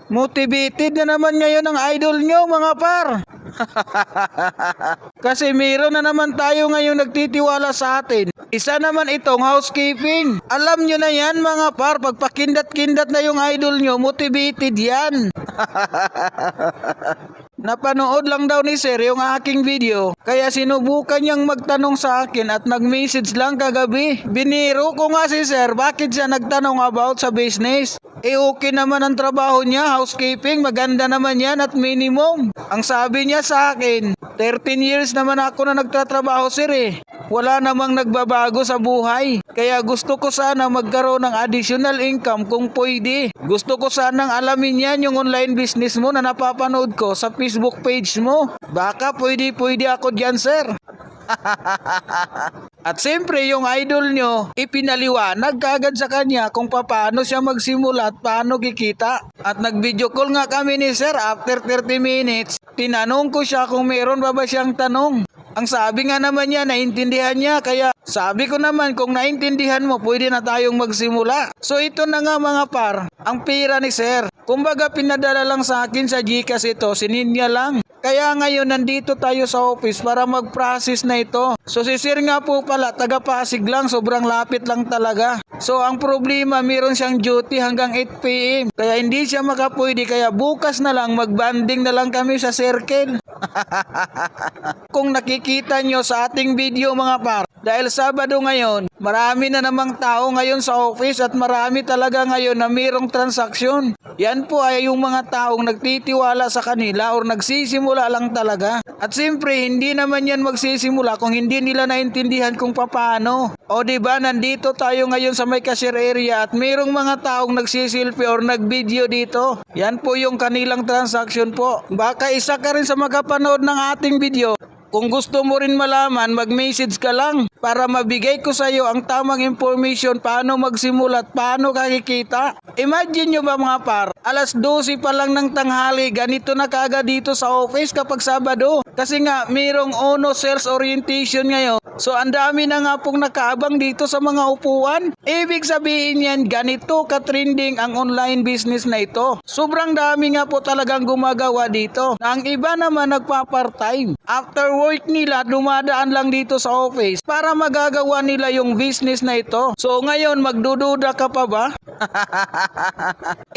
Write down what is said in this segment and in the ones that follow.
Motivated na naman ngayon ang idol nyo mga par. Kasi meron na naman tayo ngayon nagtitiwala sa atin. Isa naman itong housekeeping. Alam nyo na yan mga par, pag pakindat-kindat na yung idol nyo, motivated yan. Napanood lang daw ni sir yung aking video, kaya sinubukan niyang magtanong sa akin at nag-message lang kagabi. Biniro ko nga si sir bakit siya nagtanong about sa business. Okay naman ang trabaho niya, housekeeping, maganda naman yan at minimum. Ang sabi niya sa akin, 13 years naman ako na nagtatrabaho sir Wala namang nagbabago sa buhay. Kaya gusto ko sana magkaroon ng additional income kung pwede. Gusto ko sanang alamin yan yung online business mo na napapanood ko sa Facebook page mo. Baka pwede ako dyan sir. At siyempre yung idol nyo, ipinaliwanag kagad sa kanya kung paano siya magsimula at paano kikita. At nag-video call nga kami ni sir after 30 minutes. Tinanong ko siya kung meron ba siyang tanong. Ang sabi nga naman niya, naintindihan niya. Kaya sabi ko naman, kung naintindihan mo, pwede na tayong magsimula. So ito na nga mga par, ang pira ni sir. Kumbaga pinadala lang sa akin sa GCash ito, sininya lang. Kaya ngayon nandito tayo sa office para mag-process na ito. So si sir nga po pala, taga Pasig lang, sobrang lapit lang talaga. So ang problema, meron siyang duty hanggang 8 PM. Kaya hindi siya makapwede, kaya bukas na lang, mag-banding na lang kami sa circle. Kung nakikita nyo sa ating video mga par, dahil Sabado ngayon, marami na namang tao ngayon sa office at marami talaga ngayon na mayroong transaksyon. Yan po ay yung mga taong nagtitiwala sa kanila or nagsisimula lang talaga. At siyempre, hindi naman yan magsisimula kung hindi nila naintindihan kung paano. O diba, nandito tayo ngayon sa may cashier area at mayroong mga taong nagsiselfie or nagvideo dito. Yan po yung kanilang transaction po. Baka isa ka rin sa makapanood ng ating video. Kung gusto mo rin malaman, mag-message ka lang para mabigay ko sa iyo ang tamang information paano magsimula at paano kakikita. Imagine nyo ba mga par, alas 12 pa lang ng tanghali, ganito na kaagad dito sa office kapag Sabado. Kasi nga, mayroong Ono sales orientation ngayon. So, ang dami na nga pong nakaabang dito sa mga upuan. Ibig sabihin yan, ganito ka-trending ang online business na ito. Sobrang dami nga po talagang gumagawa dito. Ang iba naman nagpa-part-time. After work nila, dumadaan lang dito sa office para magagawa nila yung business na ito. So, ngayon, magdududa ka pa ba?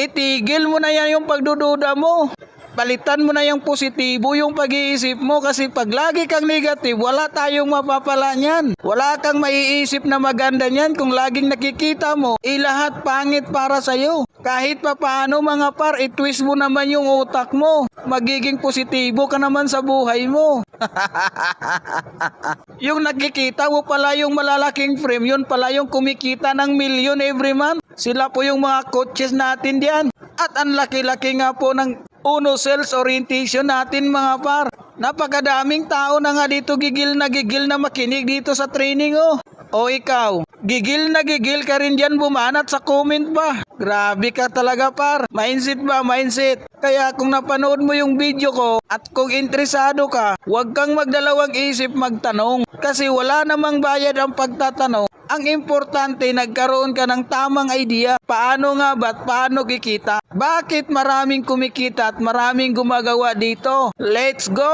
Itigil mo na yan yung pagdududa mo. Palitan mo na yung positibo yung pag-iisip mo kasi pag lagi kang negative, wala tayong mapapala niyan. Wala kang maiisip na maganda niyan kung laging nakikita mo, lahat pangit para sa'yo. Kahit pa paano mga par, i-twist mo naman yung utak mo. Magiging positibo ka naman sa buhay mo. Yung nakikita mo pala yung malalaking frame, yun pala yung kumikita ng milyon every month. Sila po yung mga coaches natin diyan. At ang laki-laki nga po ng Ono sales orientation natin mga par. Napakadaming tao na nga dito gigil na makinig dito sa training O ikaw, gigil ka rin dyan bumanat sa comment pa. Grabe ka talaga par. Mindset ba? Mindset. Kaya kung napanood mo yung video ko at kung interesado ka, huwag kang magdalawang isip magtanong. Kasi wala namang bayad ang pagtatanong. Ang importante, nagkaroon ka ng tamang idea. Paano nga ba't paano kikita? Bakit maraming kumikita at maraming gumagawa dito? Let's go!